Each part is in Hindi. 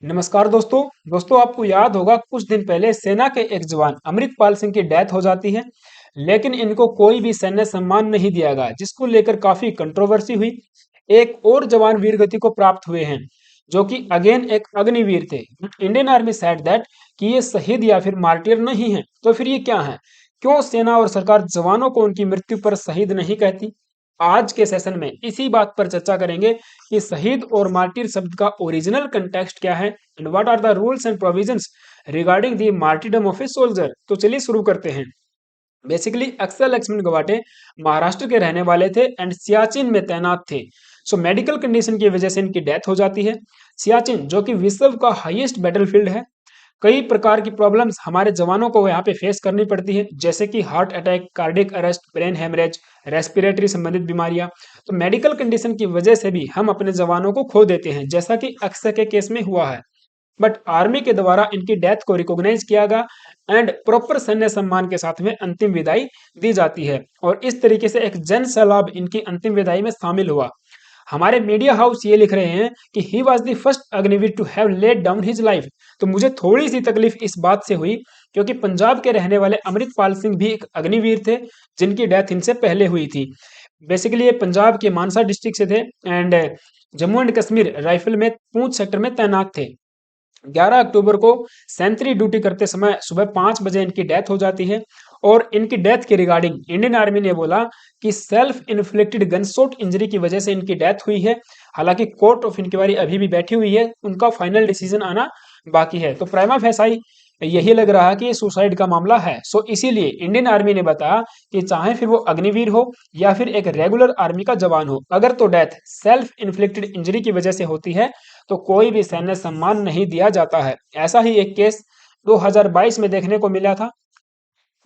नमस्कार दोस्तों। आपको याद होगा कुछ दिन पहले सेना के एक जवान अमृतपाल सिंह की डेथ हो जाती है, लेकिन इनको कोई भी सैन्य सम्मान नहीं दिया गया, जिसको लेकर काफी कंट्रोवर्सी हुई। एक और जवान वीर गति को प्राप्त हुए हैं, जो कि अगेन एक अग्निवीर थे। इंडियन आर्मी सेड दैट कि ये शहीद या फिर मार्टियर नहीं है। तो फिर ये क्या है? क्यों सेना और सरकार जवानों को उनकी मृत्यु पर शहीद नहीं कहती? आज के सेशन में इसी बात पर चर्चा करेंगे कि शहीद और मार्टिर शब्द का ओरिजिनल कंटेक्स्ट क्या है and what are the rules and provisions regarding the martyrdom of a soldier. तो चलिए शुरू करते हैं। बेसिकली अक्सर लक्ष्मण गवाटे महाराष्ट्र के रहने वाले थे एंड सियाचिन में तैनात थे। सो मेडिकल कंडीशन की वजह से इनकी डेथ हो जाती है। सियाचिन जो कि विश्व का हाईएस्ट बैटलफील्ड है, कई प्रकार की प्रॉब्लम्स हमारे जवानों को यहाँ पे फेस करनी पड़ती है, जैसे कि heart attack, cardiac arrest, brain haemorrhage, respiratory संबंधित बीमारियां। तो मेडिकल कंडीशन की वजह से भी हम अपने जवानों को खो देते हैं, जैसा कि अक्सर के केस में हुआ है। बट आर्मी के द्वारा इनकी डेथ को रिकॉग्नाइज किया गया एंड प्रॉपर सैन्य सम्मान के साथ में अंतिम विदाई दी जाती है, और इस तरीके से एक जन सैलाब इनकी अंतिम विदाई में शामिल हुआ। हमारे मीडिया हाउस ये लिख रहे हैं कि he was the first Agniveer to have laid down his life. तो मुझे थोड़ी सी तकलीफ इस बात से हुई, क्योंकि पंजाब के रहने वाले अमृतपाल सिंह भी एक अग्निवीर थे, जिनकी डेथ इनसे पहले हुई थी। बेसिकली ये पंजाब के मानसा डिस्ट्रिक्ट से थे and Jammu and Kashmir rifle में पूंछ सेक्टर में तैनात थे। 11 अक्टूबर को सेंट्री ड्यूटी करते समय सुबह 5 बजे इनकी डेथ हो जाती है। और इनकी डेथ के रिगार्डिंग इंडियन आर्मी ने बोला कि सेल्फ इन्फ्लिक्टेड गनशॉट इंजरी की वजह से इनकी डेथ हुई है। हालांकि कोर्ट ऑफ इंक्वायरी अभी भी बैठी हुई है, उनका फाइनल डिसीजन आना बाकी है। तो प्राइमा फेसाई यही लग रहा है कि ये सुसाइड का मामला है। सो इसीलिए इंडियन आर्मी ने बताया कि चाहे फिर वो अग्निवीर हो या फिर एक रेगुलर आर्मी का जवान हो, अगर तो डेथ सेल्फ इन्फ्लिक्टेड इंजरी की वजह से होती है तो कोई भी सैन्य सम्मान नहीं दिया जाता है। ऐसा ही एक केस 2022 में देखने को मिला था।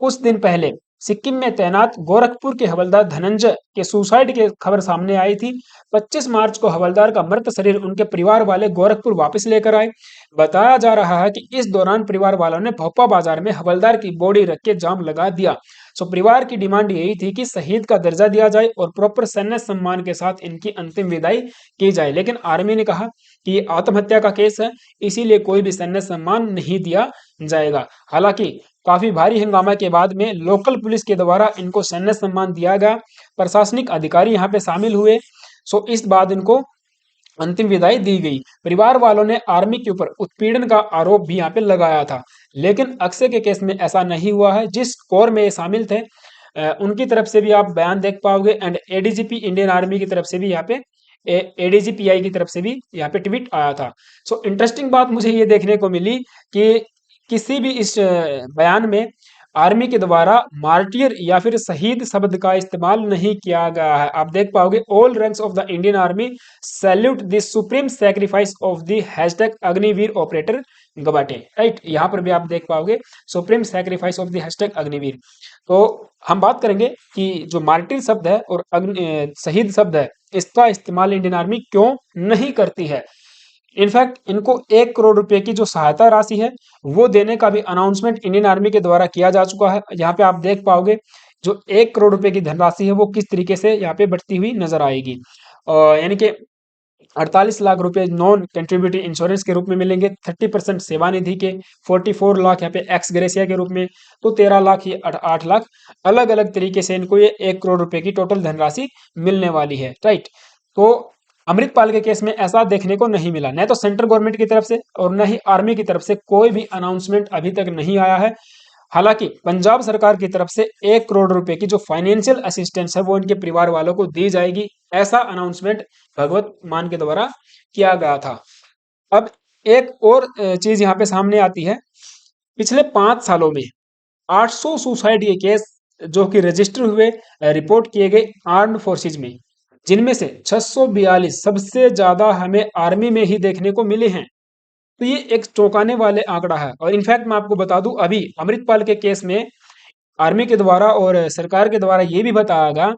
कुछ दिन पहले सिक्किम में तैनात गोरखपुर के हवलदार धनंजय के सुसाइड की खबर सामने आई थी। 25 मार्च को हवलदार का मृत शरीर उनके परिवार वाले गोरखपुर वापस लेकर आए। बताया जा रहा है कि इस दौरान परिवार वालों ने भोपा बाजार में हवलदार की बॉडी रख के जाम लगा दिया। सो परिवार की डिमांड यही थी कि शहीद का दर्जा दिया जाए और प्रॉपर सैन्य सम्मान के साथ इनकी अंतिम विदाई की जाए, लेकिन आर्मी ने कहा कि ये आत्महत्या का केस है, इसीलिए कोई भी सैन्य सम्मान नहीं दिया जाएगा। हालांकि काफी भारी हंगामा के बाद में लोकल पुलिस के द्वारा इनको सैन्य सम्मान दिया गया। प्रशासनिक अधिकारी यहाँ पे शामिल हुए। सो इस बाद इनको अंतिम विदाई दी गई। परिवार वालों ने आर्मी के ऊपर उत्पीड़न का आरोप भी यहाँ पे लगाया था, लेकिन अक्सर के केस में ऐसा नहीं हुआ है। जिस कोर में ये शामिल थे उनकी तरफ से भी आप बयान देख पाओगे एंड एडीजीपी इंडियन आर्मी की तरफ से भी यहाँ पे एडीजीपीआई की तरफ से भी यहाँ पे ट्वीट आया था। सो इंटरेस्टिंग बात मुझे ये देखने को मिली कि किसी भी इस बयान में आर्मी के द्वारा मार्टियर या फिर शहीद शब्द का इस्तेमाल नहीं किया गया है। आप देख पाओगे all ranks of the Indian army salute the supreme sacrifice of the hashtag Agniveer operator Gawate. Right, यहाँ पर भी आप देख पाओगे supreme sacrifice of the hashtag Agniveer. तो हम बात करेंगे कि जो मार्टिर शब्द है और शहीद शब्द है, इसका इस्तेमाल इंडियन आर्मी क्यों नहीं करती है। इनफैक्ट इनको 1 करोड़ रुपए की जो सहायता राशि है वो देने का भी अनाउंसमेंट इंडियन आर्मी के द्वारा किया जा चुका है। यहाँ पे आप देख पाओगे जो 1 करोड़ रुपए की धनराशि है वो किस तरीके से यहाँ पे बढ़ती हुई नजर आएगी। यानी कि 48 लाख रुपए नॉन कंट्रीब्यूटरी इंश्योरेंस के रूप में मिलेंगे, 30% सेवानिधि के, 44 लाख यहाँ पे एक्स ग्रेसिया के रूप में, तो 13 लाख ये 8 लाख अलग अलग तरीके से इनको ये 1 करोड़ रुपए की टोटल धनराशि मिलने वाली है। राइट, तो अमृतपाल के केस में ऐसा देखने को नहीं मिला, न तो सेंट्रल गवर्नमेंट की तरफ से और न ही आर्मी की तरफ से कोई भी अनाउंसमेंट अभी तक नहीं आया है। हालांकि पंजाब सरकार की तरफ से 1 करोड़ रुपए की जो फाइनेंशियल असिस्टेंस है वो इनके परिवार वालों को दी जाएगी, ऐसा अनाउंसमेंट भगवत मान के द्वारा किया गया था। अब एक और चीज यहाँ पे सामने आती है। पिछले 5 सालों में 800 सुसाइड के केस जो कि रजिस्टर हुए, रिपोर्ट किए गए आर्म्ड फोर्सेज में, जिनमें से 642 सबसे ज्यादा हमें आर्मी में ही देखने को मिले हैं। तो ये एक चौंकाने वाले आंकड़ा है। और इनफैक्ट मैं आपको बता दूं, अभी अमृतपाल के केस में आर्मी के द्वारा और सरकार के द्वारा ये भी बताया गया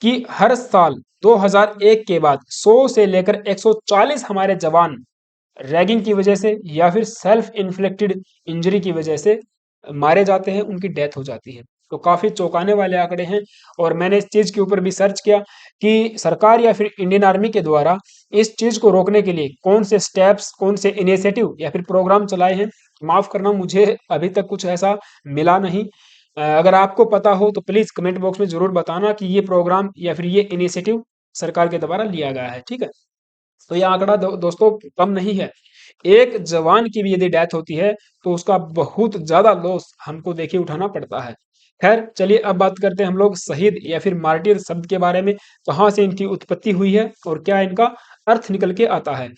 कि हर साल 2001 के बाद 100 से लेकर 140 हमारे जवान रैगिंग की वजह से या फिर सेल्फ इन्फ्लिक्टेड इंजरी की वजह से मारे जाते हैं, उनकी डेथ हो जाती है। तो काफी चौंकाने वाले आंकड़े हैं। और मैंने इस चीज के ऊपर भी सर्च किया कि सरकार या फिर इंडियन आर्मी के द्वारा इस चीज को रोकने के लिए कौन से स्टेप्स, कौन से इनिशिएटिव या फिर प्रोग्राम चलाए हैं। माफ करना, मुझे अभी तक कुछ ऐसा मिला नहीं। अगर आपको पता हो तो प्लीज कमेंट बॉक्स में जरूर बताना कि ये प्रोग्राम या फिर ये इनिशिएटिव सरकार के द्वारा लिया गया है। ठीक है, तो ये आंकड़ा दोस्तों कम नहीं है। एक जवान की भी यदि डेथ होती है तो उसका बहुत ज्यादा लॉस हमको देखिए उठाना पड़ता है। खैर चलिए, अब बात करते हैं हम लोग शहीद या फिर मार्टिर शब्द के बारे में, कहाँ से इनकी उत्पत्ति हुई है और क्या इनका अर्थ निकल के आता है।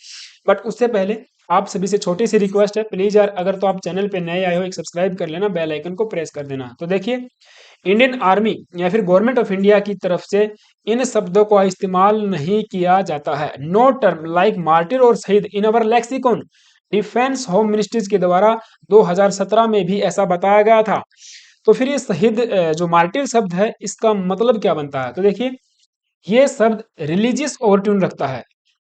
बट उससे पहले आप सभी से छोटी सी रिक्वेस्ट है, प्लीज यार अगर तो आप चैनल पे नए आए हो, एक सब्सक्राइब कर लेना, बेल आइकन को प्रेस कर देना। तो देखिए, इंडियन आर्मी या फिर गवर्नमेंट ऑफ इंडिया की तरफ से इन शब्दों का इस्तेमाल नहीं किया जाता है। नो टर्म लाइक मार्टिर और शहीद इन अवर लेक्सिकॉन। डिफेंस होम मिनिस्ट्रीज के द्वारा 2017 में भी ऐसा बताया गया था। तो फिर ये शहीद जो मार्टिर शब्द है, इसका मतलब क्या बनता है? तो देखिए, ये शब्द रिलीजियस ओवरट्यून रखता है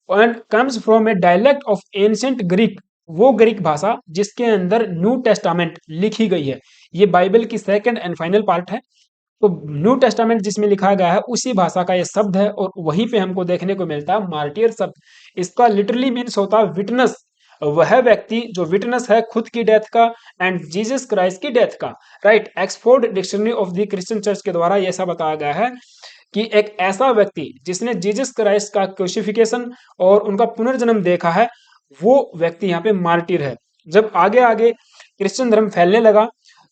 and comes from A dialect of ancient Greek, वो ग्रीक भाषा जिसके अंदर न्यू टेस्टामेंट लिखी गई है। ये बाइबल की सेकंड एंड फाइनल पार्ट है। तो न्यू टेस्टामेंट जिसमें लिखा गया है उसी भाषा का ये शब्द है, और वहीं पे हमको देखने को मिलता है मार्टियर शब्द। इसका लिटरली मीन्स होता है विटनेस, वह व्यक्ति जो विटनेस है खुद की डेथ का एंड जीसस क्राइस्ट की डेथ का। Right, Oxford dictionary of the Christian church के द्वारा ये ऐसा बताया गया है कि एक ऐसा व्यक्ति जिसने जीसस क्राइस्ट का क्रूसिफिकेशन और उनका पुनर्जन्म देखा है, वो व्यक्ति यहाँ पे मार्टिर है। जब आगे आगे क्रिश्चियन धर्म फैलने लगा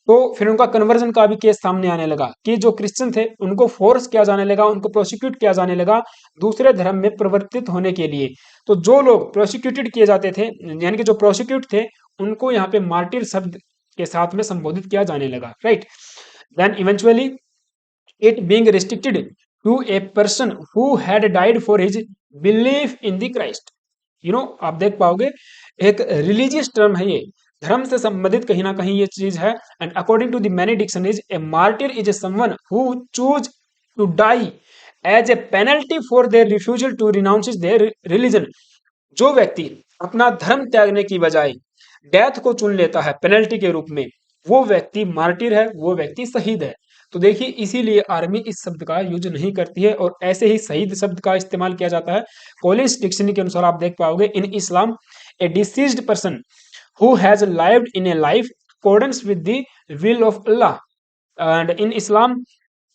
तो फिर उनका कन्वर्जन का भी केस सामने आने लगा कि जो क्रिश्चियन थे उनको फोर्स किया जाने लगा, उनको प्रोसिक्यूट किया जाने लगा दूसरे धर्म में परिवर्तित होने के लिए। तो जो लोग प्रोसिक्यूटेड किए जाते थे, यानी कि जो प्रोसिक्यूट थे, उनको यहाँ पे मार्टिर शब्द के साथ में संबोधित किया जाने लगा। Right, then eventually it being restricted to a person who had died for his belief in the Christ। आप देख पाओगे एक रिलीजियस टर्म है ये, धर्म से संबंधित कहीं ना कहीं ये चीज है। And according to the many dictionaries a martyr is a someone who choose to die as a penalty for their refusal to renounce their religion. जो व्यक्ति अपना धर्म त्यागने की बजाय डेथ को चुन लेता है पेनल्टी के रूप में, वो व्यक्ति मार्टिर है, वो व्यक्ति शहीद है। तो देखिए, इसीलिए आर्मी इस शब्द का यूज नहीं करती है, और ऐसे ही शहीद शब्द का इस्तेमाल किया जाता है। कॉलेज डिक्शनरी के अनुसार आप देख पाओगे, in Islam a deceased person who has lived in a life accordance with the will of Allah, and in Islam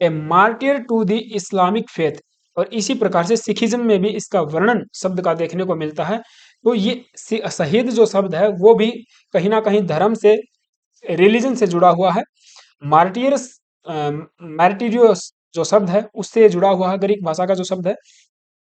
a martyr to the Islamic faith. और इसी प्रकार से सिखिज्म में भी इसका वर्णन शब्द का देखने को मिलता है। तो ये शहीद जो शब्द है वो भी कहीं ना कहीं धर्म से, रिलीजन से जुड़ा हुआ है। मार्टियर्स, मार्टिरियोस जो शब्द है उससे जुड़ा हुआ है, ग्रीक भाषा का जो शब्द है।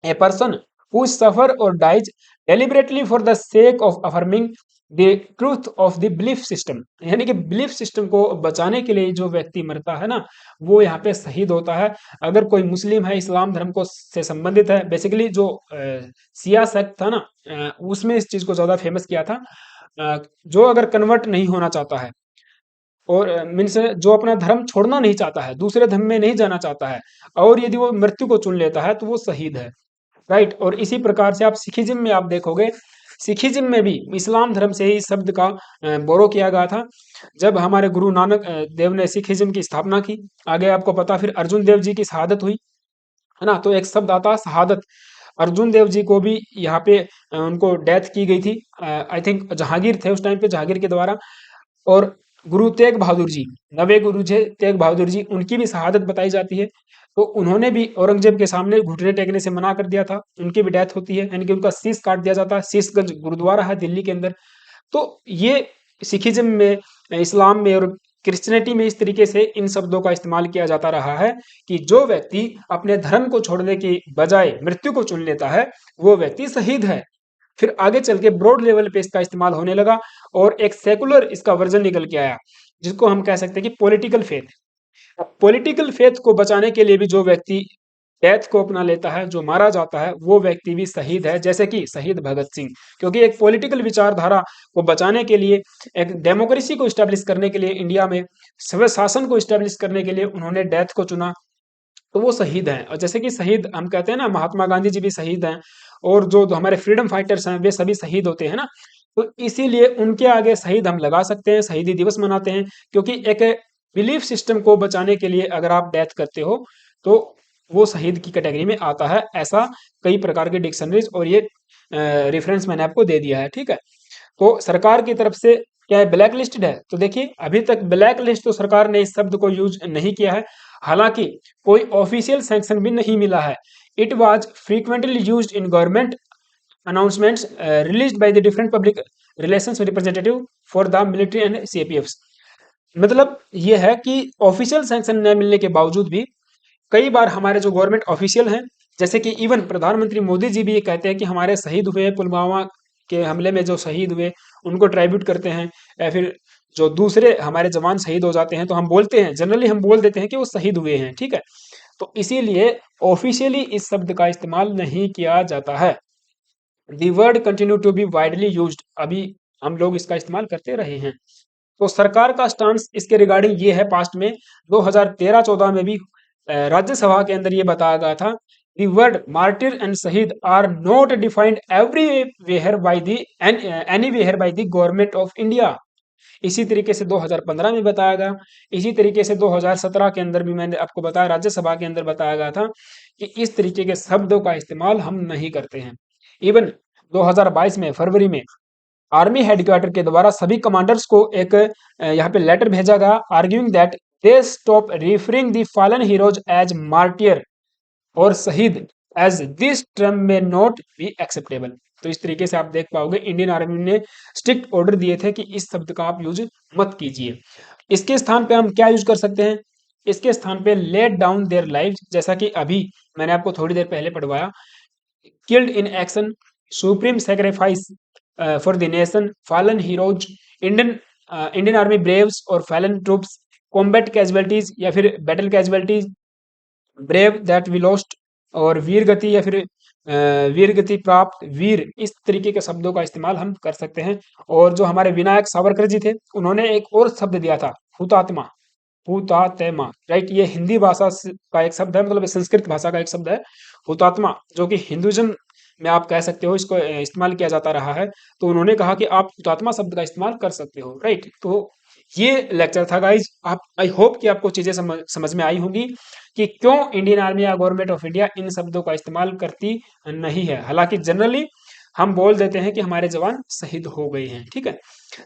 ए पर्सन हु सफर और dies deliberately for the sake of affirming the truth of the belief system, यानी कि बिलीफ सिस्टम को बचाने के लिए जो व्यक्ति मरता है ना, वो यहाँ पे शहीद होता है। अगर कोई मुस्लिम है, इस्लाम धर्म को से संबंधित है, बेसिकली जो सिया सेक्ट था ना, उसमें इस चीज को ज्यादा फेमस किया था। जो अगर कन्वर्ट नहीं होना चाहता है और मीन्स जो अपना धर्म छोड़ना नहीं चाहता है, दूसरे धर्म में नहीं जाना चाहता है, और यदि वो मृत्यु को चुन लेता है तो वो शहीद है। राइट, और इसी प्रकार से आप सिखिज्म में आप देखोगे, सिखिज्म में भी इस्लाम धर्म से ही इस शब्द का बोरो किया गया था। जब हमारे गुरु नानक देव ने सिखिज्म की स्थापना की, आगे आपको पता फिर अर्जुन देव जी की शहादत हुई, है ना। तो एक शब्द आता है शहादत। अर्जुन देव जी को भी यहाँ पे उनको डेथ की गई थी, आई थिंक जहांगीर थे उस टाइम पे, जहांगीर के द्वारा। और गुरु तेग बहादुर जी, नवे गुरु जी तेग बहादुर जी, उनकी भी शहादत बताई जाती है। तो उन्होंने भी औरंगजेब के सामने घुटने टेकने से मना कर दिया था, उनकी भी डेथ होती है, यानी कि उनका शीश काट दिया जाता है। शीशगंज गुरुद्वारा है दिल्ली के अंदर। तो ये सिखिज्म में, इस्लाम में और क्रिश्चियनिटी में इस तरीके से इन शब्दों का इस्तेमाल किया जाता रहा है कि जो व्यक्ति अपने धर्म को छोड़ने की बजाय मृत्यु को चुन लेता है, वो व्यक्ति शहीद है। फिर आगे चल के ब्रॉड लेवल पे इसका इस्तेमाल होने लगा, और एक सेकुलर इसका वर्जन निकल के आया, जिसको हम कह सकते हैं कि पॉलिटिकल फेथ। पॉलिटिकल फेथ को बचाने के लिए भी जो व्यक्ति डेथ को अपना लेता है, जो मारा जाता है, वो व्यक्ति भी शहीद है, जैसे कि शहीद भगत सिंह। क्योंकि एक पॉलिटिकल विचारधारा को बचाने के लिए, एक डेमोक्रेसी को स्टैब्लिश करने के लिए, इंडिया में स्वशासन शासन को स्टैब्लिश करने के लिए उन्होंने डेथ को चुना, तो वो शहीद हैं। और जैसे कि शहीद हम कहते हैं ना, महात्मा गांधी जी भी शहीद हैं, और जो हमारे फ्रीडम फाइटर्स हैं वे सभी शहीद होते हैं ना। तो इसीलिए उनके आगे शहीद हम लगा सकते हैं, शहीदी दिवस मनाते हैं। क्योंकि एक बिलीफ सिस्टम को बचाने के लिए अगर आप डेथ करते हो तो वो शहीद की कैटेगरी में आता है, ऐसा कई प्रकार के डिक्शनरीज और ये रेफरेंस मैंने आपको दे दिया है, ठीक है। तो सरकार की तरफ से क्या है, ब्लैक लिस्टेड है, तो देखिए अभी तक ब्लैक लिस्ट तो सरकार ने इस शब्द को यूज नहीं किया है, हालांकि कोई ऑफिशियल सैंक्शन भी नहीं मिला है। It was frequently used in government announcements released by the different public relations representative for the military and CPFs। मतलब ये है कि ऑफिशियल सैंक्शन न मिलने के बावजूद भी कई बार हमारे जो गवर्नमेंट ऑफिशियल हैं, जैसे कि इवन प्रधानमंत्री मोदी जी भी ये कहते हैं कि हमारे शहीद हुए पुलवामा के हमले में जो शहीद हुए उनको ट्राइब्यूट करते हैं, या फिर जो दूसरे हमारे जवान शहीद हो जाते हैं तो हम बोलते हैं, जनरली हम बोल देते हैं कि वो शहीद हुए हैं, ठीक है। तो इसीलिए ऑफिशियली इस शब्द का इस्तेमाल नहीं किया जाता है। The word continue to be widely used, अभी हम लोग इसका इस्तेमाल करते रहे हैं। तो सरकार का स्टांस इसके रिगार्डिंग ये है, पास्ट में 2013-14 में भी राज्यसभा के अंदर ये बताया गया था, दी वर्ड मार्टिर एंड शहीद are not defined everywhere by the anywhere by the government of India. इसी तरीके से 2015 में बताया गया, इसी तरीके से 2017 के अंदर भी मैंने आपको बताया, राज्यसभा के अंदर बताया गया था कि इस तरीके के शब्दों का इस्तेमाल हम नहीं करते हैं। इवन 2022 में फरवरी में आर्मी हेडक्वार्टर के द्वारा सभी कमांडर्स को एक यहाँ पे लेटर भेजा गया, arguing that they stop referring the fallen heroes as martyr और शहीद as this term may not be acceptable. तो इस तरीके से आप देख पाओगे इंडियन आर्मी ने स्ट्रिक्ट ऑर्डर दिए थे कि इस शब्द का आप यूज मत कीजिए। इसके स्थान पे हम क्या यूज कर सकते हैं, इसके स्थान पे लेट डाउन देयर लाइफ, जैसा कि अभी मैंने आपको थोड़ी देर पहले पढ़वाया, killed in action, supreme sacrifice for the nation, fallen heroes, Indian army braves और फैलन ट्रूप्स, कॉम्बैट कैजुअलिटीज या फिर battle casualties, brave that we lost, और वीर गति या फिर वीर गति प्राप्त वीर, इस तरीके के शब्दों का इस्तेमाल हम कर सकते हैं। और जो हमारे विनायक सावरकर जी थे उन्होंने एक और शब्द दिया था, हुतात्मा, हुतात्मा, राइट। ये हिंदी भाषा का एक शब्द है, मतलब संस्कृत भाषा का एक शब्द है हुतात्मा, जो कि हिंदुइज्म में आप कह सकते हो इसको इस्तेमाल किया जाता रहा है। तो उन्होंने कहा कि आप हुतात्मा शब्द का इस्तेमाल कर सकते हो, राइट। तो ये लेक्चर था गाइज, आप आई होप कि आपको चीजें समझ में आई होंगी कि क्यों इंडियन आर्मी या गवर्नमेंट ऑफ इंडिया इन शब्दों का इस्तेमाल करती नहीं है। हालांकि जनरली हम बोल देते हैं कि हमारे जवान शहीद हो गए हैं, ठीक है।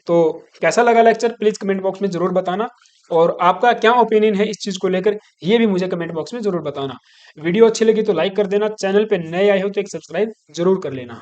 तो कैसा लगा लेक्चर, प्लीज कमेंट बॉक्स में जरूर बताना, और आपका क्या ओपिनियन है इस चीज को लेकर ये भी मुझे कमेंट बॉक्स में जरूर बताना। वीडियो अच्छी लगी तो लाइक कर देना, चैनल पे नए आए हो तो एक सब्सक्राइब जरूर कर लेना।